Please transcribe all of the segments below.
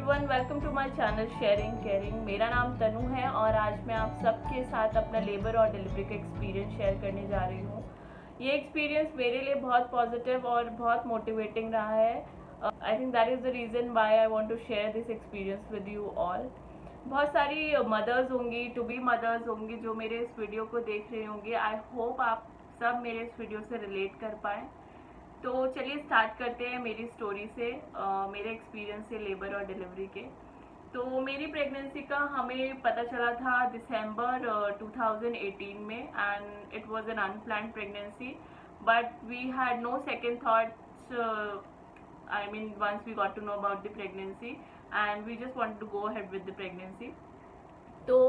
Everyone, welcome to my channel sharing caring. मेरा नाम तनु है और आज मैं आप सबके साथ अपना लेबर और डिलीवरी का एक्सपीरियंस शेयर करने जा रही हूँ। ये एक्सपीरियंस मेरे लिए बहुत पॉजिटिव और बहुत मोटिवेटिंग रहा है। I think that is the reason why I want to share this experience with you all. बहुत सारी मदर्स होंगी, टू बी मदर्स होंगी जो मेरे इस वीडियो को देख रही होंगी। आई होप आप सब मेरे इस वीडियो से रिलेट कर पाएँ। तो चलिए स्टार्ट करते हैं मेरी स्टोरी से, मेरे एक्सपीरियंस से लेबर और डिलीवरी के। तो मेरी प्रेगनेंसी का हमें पता चला था दिसंबर 2018 में, and it was an unplanned pregnancy, but we had no second thoughts. I mean once we got to know about the pregnancy and we just wanted to go ahead with the pregnancy. तो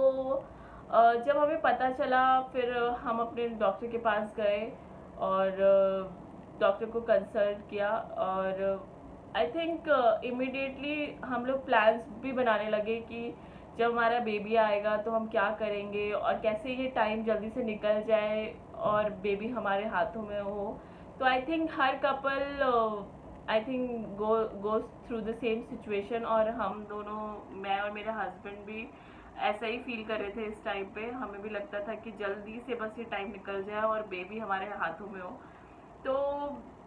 जब हमें पता चला फिर हम अपने doctor के पास गए और डॉक्टर को कंसल्ट किया और आई थिंक इमिडिएटली हम लोग प्लान्स भी बनाने लगे कि जब हमारा बेबी आएगा तो हम क्या करेंगे और कैसे ये टाइम जल्दी से निकल जाए और बेबी हमारे हाथों में हो। तो I think her couple I think goes through the same situation, और हम दोनों, मैं और मेरे हस्बैंड भी ऐसा ही फील कर रहे थे इस टाइम पे। हमें भी लगता था कि जल्दी से बस ये टाइम निकल जाए और बेबी हमारे हाथों में हो। तो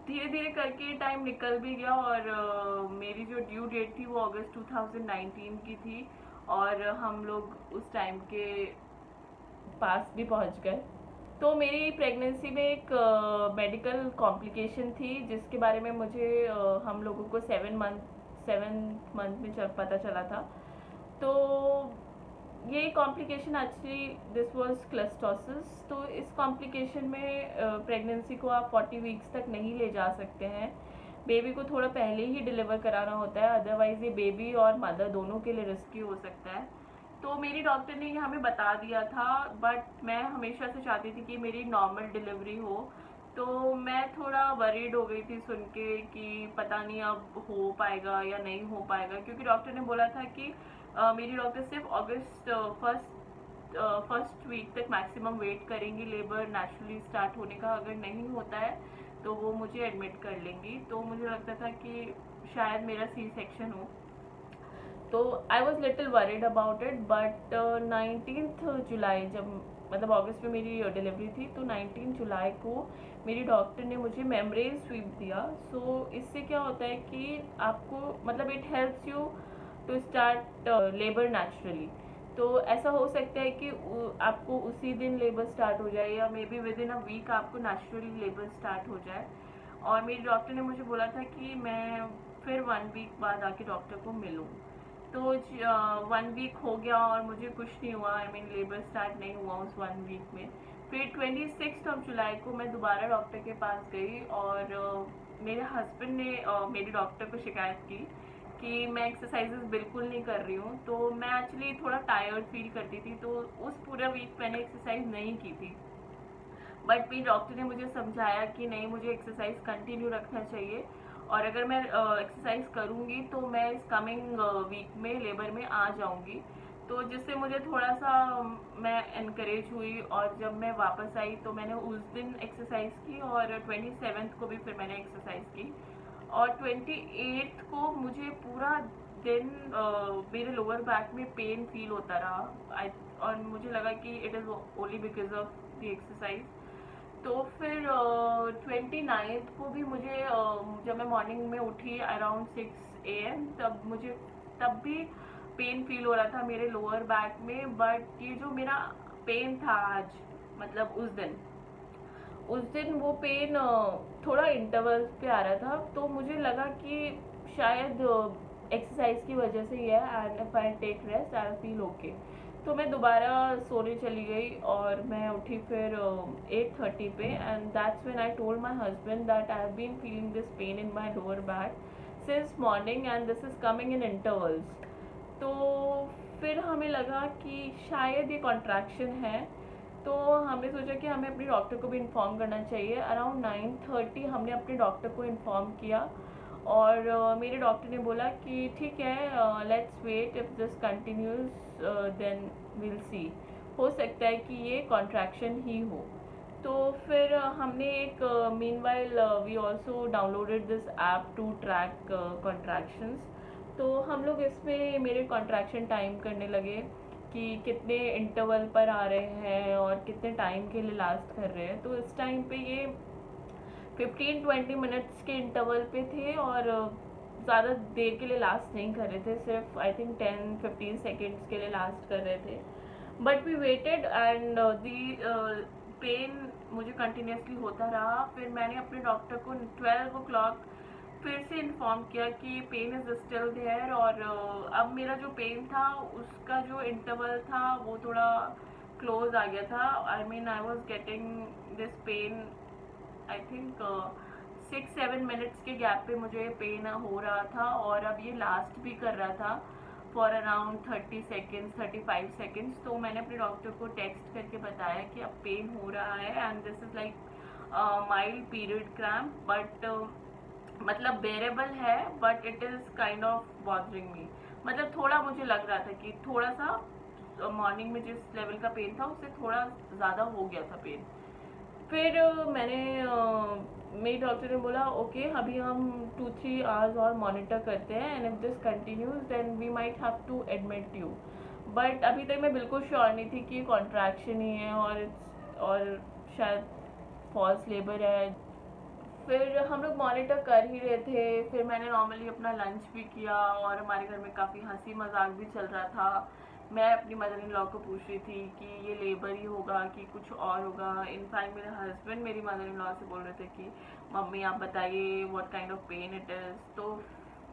धीरे धीरे करके टाइम निकल भी गया और मेरी जो ड्यू डेट थी वो अगस्त 2019 की थी और हम लोग उस टाइम के पास भी पहुंच गए। तो मेरी प्रेगनेंसी में एक मेडिकल कॉम्प्लिकेशन थी जिसके बारे में मुझे हम लोगों को 7 मंथ में पता चला था। तो ये कॉम्प्लिकेशन एक्चुअली दिस वाज क्लस्टोसिस। तो इस कॉम्प्लिकेशन में प्रेगनेंसी को आप 40 वीक्स तक नहीं ले जा सकते हैं। बेबी को थोड़ा पहले ही डिलीवर कराना होता है, अदरवाइज ये बेबी और मदर दोनों के लिए रिस्की हो सकता है। तो मेरी डॉक्टर ने हमें बता दिया था, बट मैं हमेशा से चाहती थी कि मेरी नॉर्मल डिलीवरी हो। तो मैं थोड़ा वरीड हो गई थी सुन के कि पता नहीं अब हो पाएगा या नहीं हो पाएगा, क्योंकि डॉक्टर ने बोला था कि मेरी डॉक्टर सिर्फ अगस्त फर्स्ट वीक तक मैक्सिमम वेट करेंगी लेबर नेचुरली स्टार्ट होने का। अगर नहीं होता है तो वो मुझे एडमिट कर लेंगी। तो मुझे लगता था कि शायद मेरा सी सेक्शन हो। तो I was little worried about it, but 19 जुलाई, जब मतलब अगस्त में मेरी डिलीवरी थी, तो 19 जुलाई को मेरी डॉक्टर ने मुझे मेम्ब्रेन स्वीप दिया। सो इससे क्या होता है कि आपको मतलब it helps you to start labour naturally. तो ऐसा हो सकता है कि आपको उसी दिन लेबर स्टार्ट हो जाए या maybe within a week आपको नेचुरली लेबर स्टार्ट हो जाए। और मेरी डॉक्टर ने मुझे बोला था कि मैं फिर 1 वीक बाद आके डॉक्टर को मिलूँ। तो 1 वीक हो गया और मुझे कुछ नहीं हुआ। आई मीन लेबर स्टार्ट नहीं हुआ उस 1 वीक में। फिर 26 जुलाई को मैं दोबारा डॉक्टर के पास गई और मेरे हस्बैंड ने मेरी डॉक्टर को शिकायत की कि मैं एक्सरसाइजेस बिल्कुल नहीं कर रही हूँ। तो मैं एक्चुअली थोड़ा टायर्ड फील करती थी, तो उस पूरा वीक मैंने एक्सरसाइज नहीं की थी। बट मेरी डॉक्टर ने मुझे समझाया कि नहीं, मुझे एक्सरसाइज कंटिन्यू रखना चाहिए और अगर मैं एक्सरसाइज करूँगी तो मैं इस कमिंग वीक में लेबर में आ जाऊँगी। तो जिससे मुझे थोड़ा सा मैं इनकरेज हुई और जब मैं वापस आई तो मैंने उस दिन एक्सरसाइज की और 27 को भी फिर मैंने एक्सरसाइज की। और 28 को मुझे पूरा दिन मेरे लोअर बैक में पेन फील होता रहा। और मुझे लगा कि it is only because of the exercise. तो फिर 29 को भी मुझे जब मैं मॉर्निंग में उठी अराउंड 6 AM, तब भी पेन फील हो रहा था मेरे लोअर बैक में। बट ये जो मेरा पेन था आज, मतलब उस दिन वो पेन थोड़ा इंटरवल्स पे आ रहा था। तो मुझे लगा कि शायद एक्सरसाइज की वजह से ही है, and if I take rest I feel okay. तो मैं दोबारा सोने चली गई और मैं उठी फिर 8:30 पे, and that's when I told my husband that I have been feeling this pain in my lower back since morning and this is coming in intervals. तो फिर हमें लगा कि शायद ये कॉन्ट्रैक्शन है। तो हमने सोचा कि हमें अपने डॉक्टर को भी इन्फॉर्म करना चाहिए। अराउंड 9:30 हमने अपने डॉक्टर को इन्फॉर्म किया और मेरे डॉक्टर ने बोला कि ठीक है, let's wait, if this continues then will see, हो सकता है कि ये कॉन्ट्रैक्शन ही हो। तो फिर हमने एक meanwhile we also downloaded this app to track contractions. तो हम लोग इसमें मेरे कॉन्ट्रैक्शन टाइम करने लगे कि कितने इंटरवल पर आ रहे हैं और कितने टाइम के लिए लास्ट कर रहे हैं। तो इस टाइम पे ये 15-20 मिनट्स के इंटरवल पे थे और ज़्यादा देर के लिए लास्ट नहीं कर रहे थे, सिर्फ आई थिंक 10-15 सेकेंड्स के लिए लास्ट कर रहे थे। But we waited and the pain मुझे कंटिन्यूसली होता रहा। फिर मैंने अपने डॉक्टर को 12 o'clock फिर से इन्फॉर्म किया कि पेन इज़ स्टिल देयर, और अब मेरा जो पेन था उसका जो इंटरवल था वो थोड़ा क्लोज आ गया था। I mean I was getting this pain I think 6-7 minutes के गैप पे मुझे पेन हो रहा था, और अब ये लास्ट भी कर रहा था फॉर अराउंड 30 सेकेंड्स 35 सेकेंड्स। तो मैंने अपने डॉक्टर को टेक्स्ट करके बताया कि अब पेन हो रहा है and this is like mild period cramp, but मतलब बेरेबल है, but it is kind of bothering me. मतलब थोड़ा मुझे लग रहा था कि थोड़ा सा मॉर्निंग में जिस लेवल का पेन था उससे थोड़ा ज़्यादा हो गया था पेन। फिर मेरी डॉक्टर ने बोला ओके अभी हम 2-3 आवर्स और मॉनिटर करते हैं and if this continues then we might have to admit you. But अभी तक मैं बिल्कुल श्योर नहीं थी कि कॉन्ट्रैक्शन ही है और शायद फॉल्स लेबर है। फिर हम लोग मॉनिटर कर ही रहे थे। फिर मैंने नॉर्मली अपना लंच भी किया और हमारे घर में काफ़ी हंसी मजाक भी चल रहा था। मैं अपनी मदर इन लॉ को पूछ रही थी कि ये लेबर ही होगा कि कुछ और होगा। इनफैक्ट मेरे हस्बैंड मेरी मदर इन लॉ से बोल रहे थे कि मम्मी आप बताइए what kind of pain it is. तो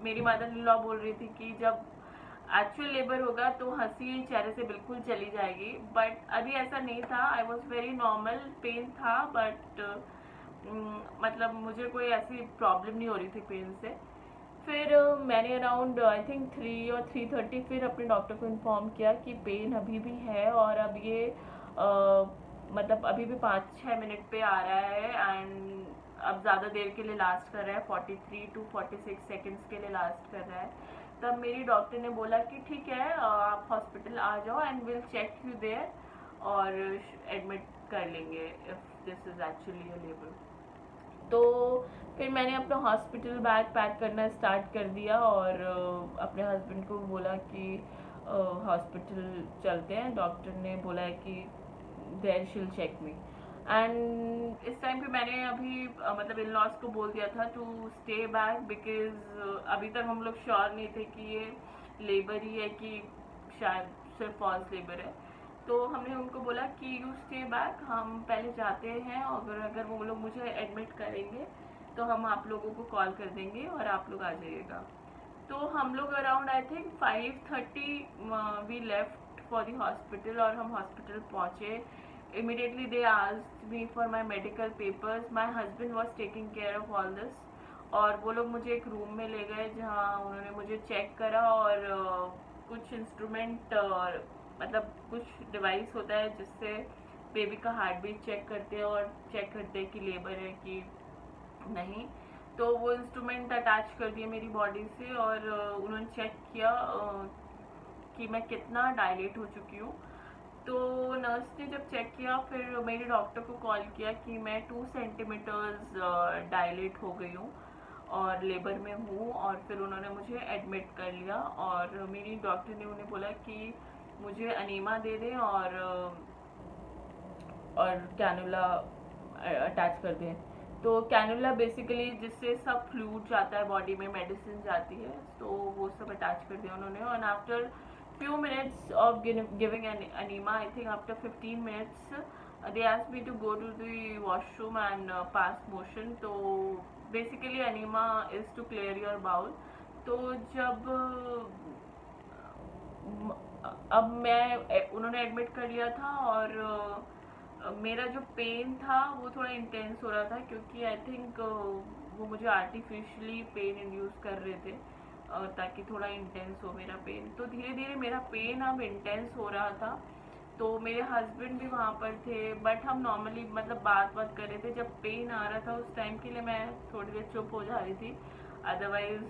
मेरी मदर इन लॉ बोल रही थी कि जब एक्चुअल लेबर होगा तो हंसी चेहरे से बिल्कुल चली जाएगी, बट अभी ऐसा नहीं था। I was very normal, pain था बट मतलब मुझे कोई ऐसी प्रॉब्लम नहीं हो रही थी पेन से। फिर मैंने अराउंड आई थिंक 3 और 3:30 फिर अपने डॉक्टर को इन्फॉर्म किया कि पेन अभी भी है और अब ये मतलब अभी भी 5-6 मिनट पे आ रहा है एंड अब ज़्यादा देर के लिए लास्ट कर रहा है, 43-46 सेकेंड्स के लिए लास्ट कर रहा है। तब मेरी डॉक्टर ने बोला कि ठीक है आप हॉस्पिटल आ जाओ and will check you there और एडमिट कर लेंगे if this is actually a labour. तो फिर मैंने अपना हॉस्पिटल बैग पैक करना स्टार्ट कर दिया और अपने हस्बैंड को बोला कि हॉस्पिटल चलते हैं। डॉक्टर ने बोला है कि देयर शील चेक मी एंड इस टाइम पे मैंने अभी मतलब इन लॉज को बोल दिया था टू स्टे बैक बिकॉज अभी तक हम लोग श्योर नहीं थे कि ये लेबर ही है कि शायद सिर्फ फॉल्स लेबर है। तो हमने उनको बोला कि यू स्टे बैक, हम पहले जाते हैं और अगर वो लोग मुझे एडमिट करेंगे तो हम आप लोगों को कॉल कर देंगे और आप लोग आ जाइएगा। तो हम लोग around I think 5:30 we left for the hospital और हम हॉस्पिटल पहुँचे। Immediately they asked me for my medical papers. My husband was taking care of all this और वो लोग मुझे एक रूम में ले गए जहाँ उन्होंने मुझे चेक करा और कुछ इंस्ट्रूमेंट और मतलब कुछ डिवाइस होता है जिससे बेबी का हार्ट बीट चेक करते हैं और चेक करते हैं कि लेबर है कि नहीं। तो वो इंस्ट्रूमेंट अटैच कर दिए मेरी बॉडी से और उन्होंने चेक किया कि मैं कितना डायलेट हो चुकी हूँ। तो नर्स ने जब चेक किया फिर मेरे डॉक्टर को कॉल किया कि मैं 2 सेंटीमीटर्स डायलेट हो गई हूँ और लेबर में हूँ, और फिर उन्होंने मुझे एडमिट कर लिया और मेरी डॉक्टर ने उन्हें बोला कि मुझे अनीमा दे दें और कैनुला अटैच कर दें। तो कैनुला बेसिकली जिससे सब फ्लूइड जाता है बॉडी में, मेडिसिन जाती है, तो वो सब अटैच कर दिया उन्होंने। और after few minutes of giving an enema, I think after 15 minutes they asked me to go to the washroom and pass motion. तो basically enema is to clear your bowel. तो जब अब मैं उन्होंने एडमिट कर लिया था और मेरा जो पेन था वो थोड़ा इंटेंस हो रहा था क्योंकि आई थिंक वो मुझे आर्टिफिशियली पेन इंड्यूस कर रहे थे ताकि थोड़ा इंटेंस हो मेरा पेन। तो धीरे धीरे मेरा पेन अब इंटेंस हो रहा था। तो मेरे हस्बैंड भी वहाँ पर थे बट हम नॉर्मली मतलब बात कर रहे थे। जब पेन आ रहा था उस टाइम के लिए मैं थोड़ी देर चुप हो जा रही थी, अदरवाइज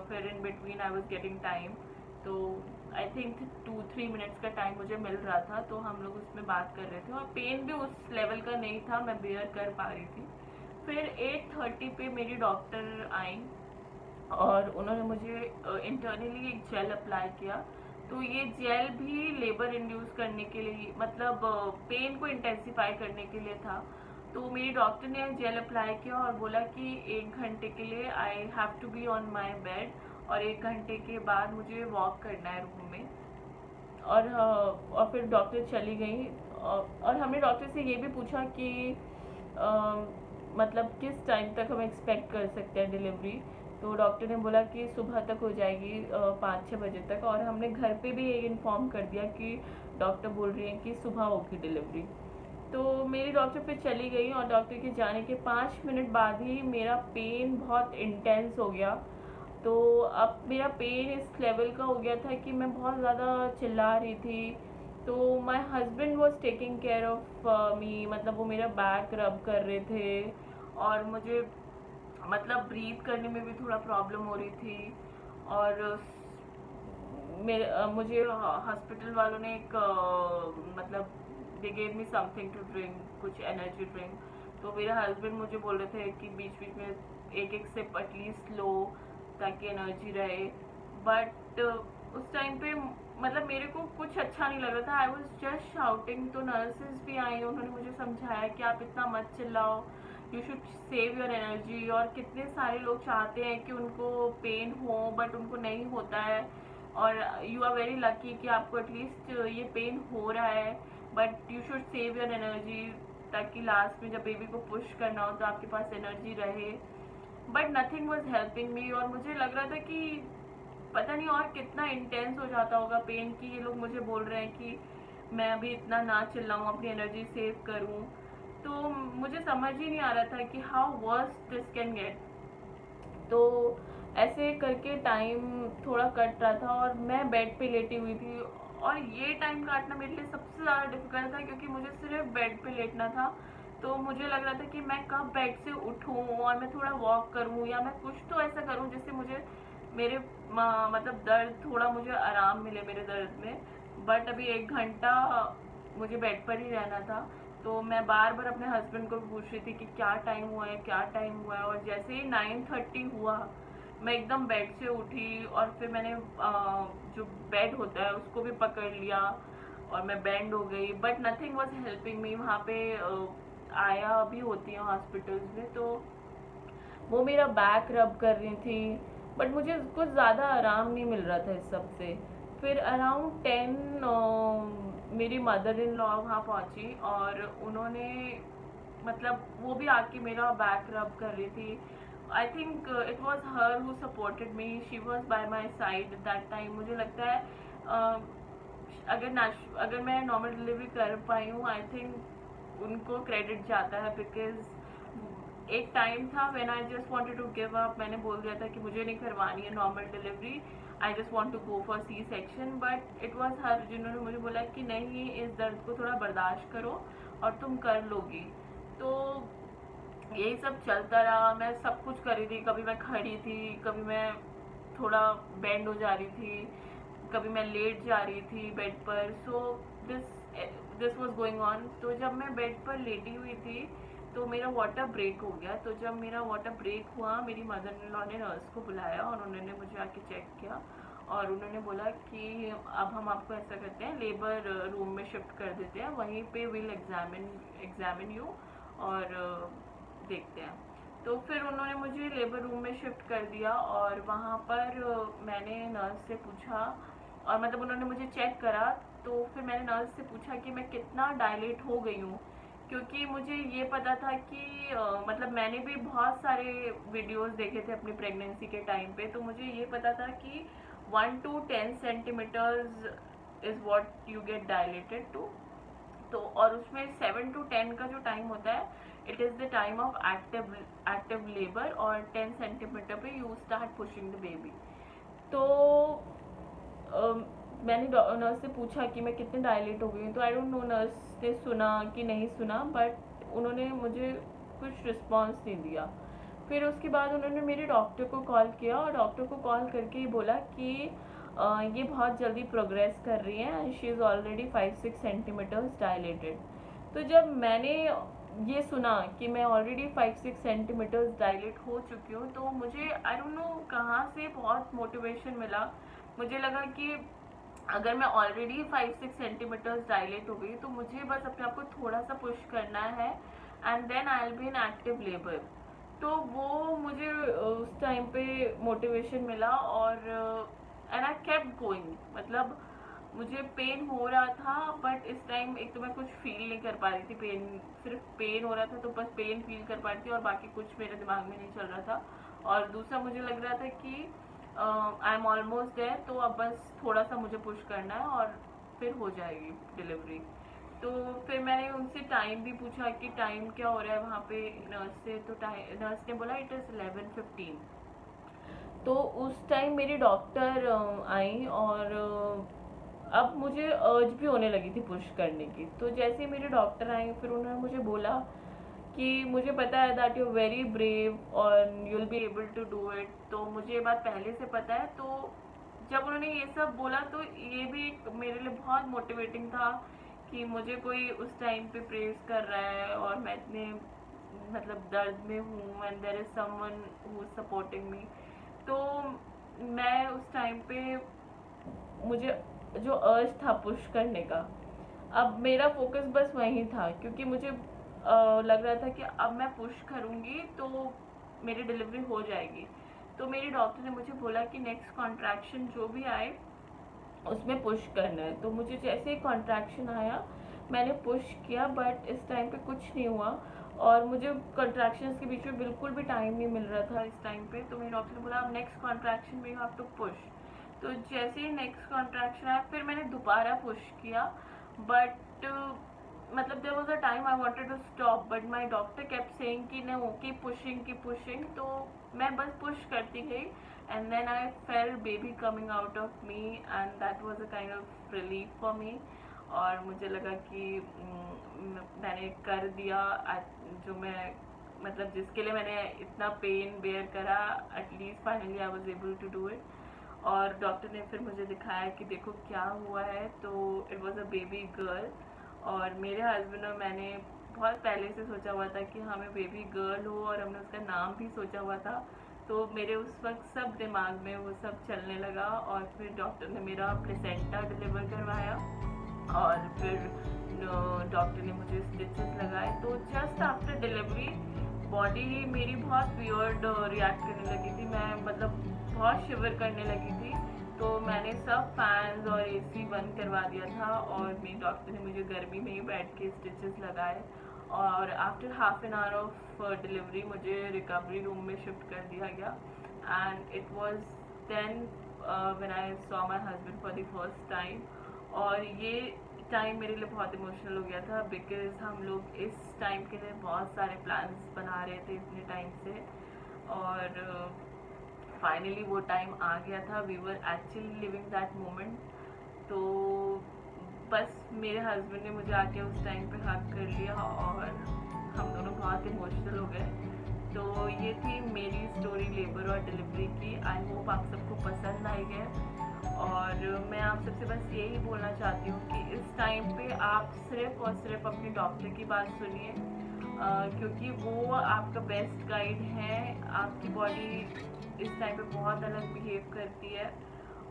फिर in between I was getting time. तो आई थिंक 2-3 मिनट्स का टाइम मुझे मिल रहा था तो हम लोग उसमें बात कर रहे थे और पेन भी उस लेवल का नहीं था, मैं बेयर कर पा रही थी। फिर 8:30 पे मेरी डॉक्टर आई और उन्होंने मुझे इंटरनली एक जेल अप्लाई किया। तो ये जेल भी लेबर इंड्यूस करने के लिए, मतलब पेन को इंटेंसिफाई करने के लिए था। तो मेरी डॉक्टर ने जेल अप्लाई किया और बोला कि 1 घंटे के लिए I have to be on my bed, और 1 घंटे के बाद मुझे वॉक करना है रूम में। और फिर डॉक्टर चली गई। और हमने डॉक्टर से ये भी पूछा कि मतलब किस टाइम तक हम एक्सपेक्ट कर सकते हैं डिलीवरी। तो डॉक्टर ने बोला कि सुबह तक हो जाएगी 5-6 बजे तक। और हमने घर पे भी ये इन्फॉर्म कर दिया कि डॉक्टर बोल रही हैं कि सुबह होगी डिलीवरी। तो मेरी डॉक्टर फिर चली गई और डॉक्टर के जाने के 5 मिनट बाद ही मेरा पेन बहुत इंटेंस हो गया। तो अब मेरा पेन इस लेवल का हो गया था कि मैं बहुत ज़्यादा चिल्ला रही थी। तो माई husband was taking care of me, मतलब वो मेरा बैक रब कर रहे थे। और मुझे मतलब ब्रीथ करने में भी थोड़ा प्रॉब्लम हो रही थी। और मुझे हॉस्पिटल वालों ने एक मतलब they gave me something to drink, कुछ एनर्जी ड्रिंक। तो मेरे हस्बैंड मुझे बोल रहे थे कि बीच बीच में एक एक सिप एटलीस्ट लो ताकि एनर्जी रहे। बट उस टाइम पे मतलब मेरे को कुछ अच्छा नहीं लग रहा था। I was just shouting. तो नर्सेज भी आई, उन्होंने मुझे समझाया कि आप इतना मत चिल्लाओ, you should save your energy. और कितने सारे लोग चाहते हैं कि उनको पेन हो बट उनको नहीं होता है, और यू आर वेरी लकी कि आपको एटलीस्ट ये पेन हो रहा है, but you should save your energy ताकि लास्ट में जब बेबी को पुश करना हो तो आपके पास एनर्जी रहे। But nothing was helping me. और मुझे लग रहा था कि पता नहीं और कितना इंटेंस हो जाता होगा पेन की ये लोग मुझे बोल रहे हैं कि मैं अभी इतना ना चिल्लाऊं, अपनी एनर्जी सेव करूं। तो मुझे समझ ही नहीं आ रहा था कि how worse this can get. तो ऐसे करके टाइम थोड़ा कट रहा था और मैं बेड पे लेटी हुई थी। और ये टाइम काटना मेरे लिए सबसे ज़्यादा डिफिकल्ट था क्योंकि मुझे सिर्फ बेड पे लेटना था। तो मुझे लग रहा था कि मैं कब बेड से उठूं और मैं थोड़ा वॉक करूं या मैं कुछ तो ऐसा करूं जिससे मुझे मेरे मतलब दर्द, थोड़ा मुझे आराम मिले मेरे दर्द में। बट अभी 1 घंटा मुझे बेड पर ही रहना था। तो मैं बार बार अपने हस्बैंड को पूछ रही थी कि क्या टाइम हुआ है, क्या टाइम हुआ है। और जैसे ही 9:30 हुआ मैं एकदम बेड से उठी और फिर मैंने जो बेड होता है उसको भी पकड़ लिया और मैं बेंड हो गई। But nothing was helping me. वहाँ पे आया भी होती है हॉस्पिटल्स में, तो वो मेरा बैक रब कर रही थी। बट मुझे कुछ ज़्यादा आराम नहीं मिल रहा था इस सब से। फिर अराउंड 10 मेरी मदर इन लॉ वहाँ पहुँची और उन्होंने मतलब वो भी आके मेरा बैक रब कर रही थी। I think it was her who supported me, she was by my side that time. मुझे लगता है अगर मैं नॉर्मल डिलीवरी कर पाई हूँ, आई थिंक उनको क्रेडिट जाता है। बिकॉज एक टाइम था when I just wanted to give up, मैंने बोल दिया था कि मुझे नहीं करवानी है normal delivery, I just want to go for C section. But it was her जिन्होंने मुझे बोला कि नहीं, इस दर्द को थोड़ा बर्दाश्त करो और तुम कर लोगी। तो यही सब चलता रहा। मैं सब कुछ कर रही थी, कभी मैं खड़ी थी, कभी मैं थोड़ा बेंड हो जा रही थी, कभी मैं लेट जा रही थी बेड पर। So this was going on. तो जब मैं बेड पर लेटी हुई थी तो मेरा वाटर ब्रेक हो गया। तो जब मेरा वाटर ब्रेक हुआ, मेरी मदर इन लॉ ने नर्स को बुलाया और उन्होंने मुझे आके चेक किया और उन्होंने बोला कि अब हम आपको ऐसा करते हैं, लेबर रूम में शिफ्ट कर देते हैं, वहीं पे विल एग्जामिन यू और देखते हैं। तो फिर उन्होंने मुझे लेबर रूम में शिफ्ट कर दिया और वहाँ पर मैंने नर्स से पूछा, और मतलब उन्होंने मुझे चेक करा। तो फिर मैंने नर्स से पूछा कि मैं कितना डायलेट हो गई हूँ, क्योंकि मुझे ये पता था कि मतलब मैंने भी बहुत सारे वीडियोस देखे थे अपनी प्रेगनेंसी के टाइम पे। तो मुझे ये पता था कि 1 to 10 centimetres is what you get dilated to. तो और उसमें 7 to 10 का जो टाइम होता है, it is the time of active labour, और 10 सेंटीमीटर पे you start pushing the baby. तो मैंने नर्स से पूछा कि मैं कितने डायलेट हो गई हूँ। तो आई डोंट नो नर्स ने सुना कि नहीं सुना, बट उन्होंने मुझे कुछ रिस्पॉन्स नहीं दिया। फिर उसके बाद उन्होंने मेरे डॉक्टर को कॉल किया और डॉक्टर को कॉल करके ये बोला कि ये बहुत जल्दी प्रोग्रेस कर रही हैं, she is already 5-6 centimetres dilated. तो जब मैंने ये सुना कि मैं ऑलरेडी 5-6 सेंटीमीटर्स डायलेट हो चुकी हूँ, तो मुझे आई डोंट नो कहाँ से बहुत मोटिवेशन मिला। मुझे लगा कि अगर मैं ऑलरेडी 5-6 सेंटीमीटर्स डायलेट हो गई तो मुझे बस अपने आप को थोड़ा सा पुश करना है and then I will be in active labour. तो वो मुझे उस टाइम पे मोटिवेशन मिला और एंड आई केप्ट गोइंग। मतलब मुझे पेन हो रहा था बट इस टाइम एक तो मैं कुछ फील नहीं कर पा रही थी, पेन सिर्फ पेन हो रहा था तो बस पेन फील कर पा रही थी और बाकी कुछ मेरे दिमाग में नहीं चल रहा था। और दूसरा मुझे लग रहा था कि आई एम ऑलमोस्ट देयर, तो अब बस थोड़ा सा मुझे पुश करना है और फिर हो जाएगी डिलीवरी। तो फिर मैंने उनसे टाइम भी पूछा कि टाइम क्या हो रहा है वहाँ पे नर्स से, तो नर्स ने बोला इट इज़ 11:15। तो उस टाइम मेरी डॉक्टर आई और अब मुझे अर्ज भी होने लगी थी पुश करने की। तो जैसे ही मेरे डॉक्टर आए फिर उन्होंने मुझे बोला कि मुझे पता है दैट यू वेरी ब्रेव और you will be able to do it. तो मुझे ये बात पहले से पता है। तो जब उन्होंने ये सब बोला तो ये भी मेरे लिए बहुत मोटिवेटिंग था कि मुझे कोई उस टाइम पे प्रेज कर रहा है और मैं इतने मतलब दर्द में हूँ and there is someone who is supporting me. तो मैं उस टाइम पे मुझे जो अर्ज था पुश करने का, अब मेरा फोकस बस वहीं था क्योंकि मुझे लग रहा था कि अब मैं पुश करूँगी तो मेरी डिलीवरी हो जाएगी। तो मेरी डॉक्टर ने मुझे बोला कि नेक्स्ट कॉन्ट्रैक्शन जो भी आए उसमें पुश करना है। तो मुझे जैसे ही कॉन्ट्रैक्शन आया मैंने पुश किया बट इस टाइम पे कुछ नहीं हुआ और मुझे कॉन्ट्रैक्शंस के बीच में बिल्कुल भी टाइम नहीं मिल रहा था इस टाइम पे। तो मेरे डॉक्टर ने बोला अब नेक्स्ट कॉन्ट्रैक्शन में यू हैव टू पुश। तो जैसे ही नेक्स्ट कॉन्ट्रैक्शन आया फिर मैंने दोबारा पुश किया बट मतलब there was a time I wanted to stop but my doctor kept saying कि नो कीप पुशिंग। तो मैं बस पुश करती गई and then I felt baby coming out of me and that was a kind of relief for me। और मुझे लगा कि मैंने कर दिया जो मैं मतलब जिसके लिए मैंने इतना पेन बेयर करा, at least finally I was able to do it. और डॉक्टर ने फिर मुझे दिखाया कि देखो क्या हुआ है। तो it was a baby girl और मेरे हस्बैंड और मैंने बहुत पहले से सोचा हुआ था कि हमें बेबी गर्ल हो और हमने उसका नाम भी सोचा हुआ था। तो मेरे उस वक्त सब दिमाग में वो सब चलने लगा और फिर डॉक्टर ने मेरा प्लेसेंटा डिलीवर करवाया और फिर डॉक्टर ने मुझे स्टिचेस लगाए। तो जस्ट आफ्टर डिलीवरी बॉडी मेरी बहुत वियर्ड रिएक्ट करने लगी थी, मैं मतलब बहुत शिवर करने लगी थी। तो मैंने सब फैंस और एसी बंद करवा दिया था और मेरी डॉक्टर ने मुझे गर्मी में ही बैठ के स्टिचेस लगाए और after half an hour of delivery मुझे रिकवरी रूम में शिफ्ट कर दिया गया। And it was then when I saw my husband for the first time. और ये टाइम मेरे लिए बहुत इमोशनल हो गया था बिकॉज हम लोग इस टाइम के लिए बहुत सारे प्लान्स बना रहे थे इतने टाइम से और फाइनली वो टाइम आ गया था। We were actually living that moment. तो बस मेरे हस्बैंड ने मुझे आके उस टाइम पे हग कर लिया और हम दोनों बहुत इमोशनल हो गए। तो ये थी मेरी स्टोरी लेबर और डिलीवरी की। आई होप आप सबको पसंद आई है और मैं आप सबसे बस यही बोलना चाहती हूँ कि इस टाइम पे आप सिर्फ और सिर्फ अपने डॉक्टर की बात सुनिए क्योंकि वो आपका बेस्ट गाइड है। आपकी बॉडी इस टाइम पे बहुत अलग बिहेव करती है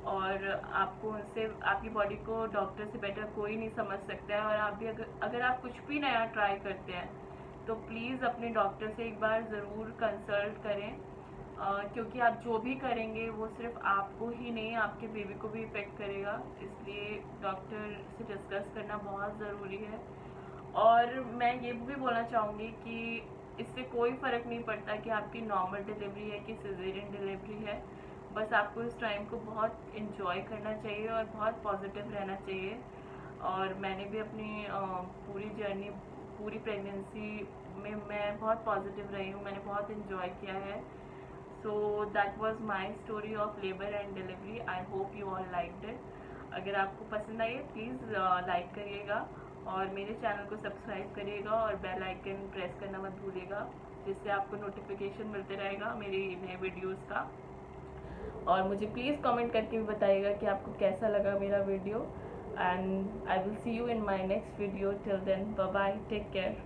और आपको उनसे आपकी बॉडी को डॉक्टर से बेटर कोई नहीं समझ सकता है। और आप भी अगर आप कुछ भी नया ट्राई करते हैं तो प्लीज़ अपने डॉक्टर से एक बार ज़रूर कंसल्ट करें क्योंकि आप जो भी करेंगे वो सिर्फ आपको ही नहीं आपके बेबी को भी इफ़ेक्ट करेगा। इसलिए डॉक्टर से डिस्कस करना बहुत ज़रूरी है। और मैं ये भी बोलना चाहूँगी कि इससे कोई फ़र्क नहीं पड़ता कि आपकी नॉर्मल डिलीवरी है कि सिजेरियन डिलीवरी है। बस आपको इस टाइम को बहुत इन्जॉय करना चाहिए और बहुत पॉजिटिव रहना चाहिए। और मैंने भी अपनी पूरी जर्नी पूरी प्रेगनेंसी में मैं बहुत पॉजिटिव रही हूँ, मैंने बहुत इन्जॉय किया है। So that was my story of labour and delivery. I hope you all liked it. अगर आपको पसंद आई है प्लीज़ लाइक करिएगा और मेरे चैनल को सब्सक्राइब करिएगा और बेल आइकन प्रेस करना मत भूलिएगा जिससे आपको नोटिफिकेशन मिलते रहेगा मेरे नए वीडियोस का। और मुझे प्लीज़ कमेंट करके भी बताइएगा कि आपको कैसा लगा मेरा video and I will see you in my next video. Till then bye bye, take care.